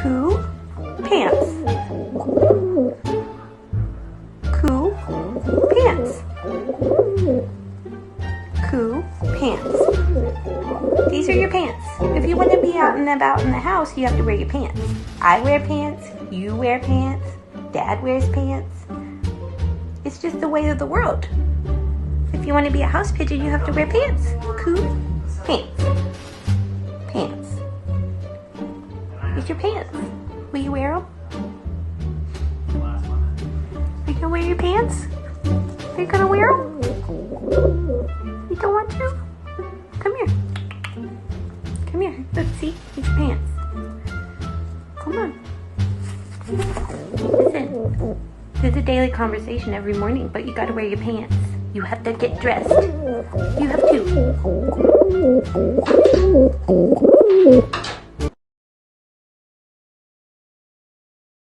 Coo, pants. Coo, pants. Coo, pants. These are your pants. If you want to be out and about in the house, you have to wear your pants. I wear pants, you wear pants, Dad wears pants. It's just the way of the world. If you want to be a house pigeon, you have to wear pants. Coo, pants. Pants. These are your pants. Will you wear them? Are you gonna wear your pants? Are you gonna wear them? You don't want to? Come here. Come here. Let's see. These pants. Come on. Listen. There's a daily conversation every morning, but you gotta wear your pants. You have to get dressed. You have to.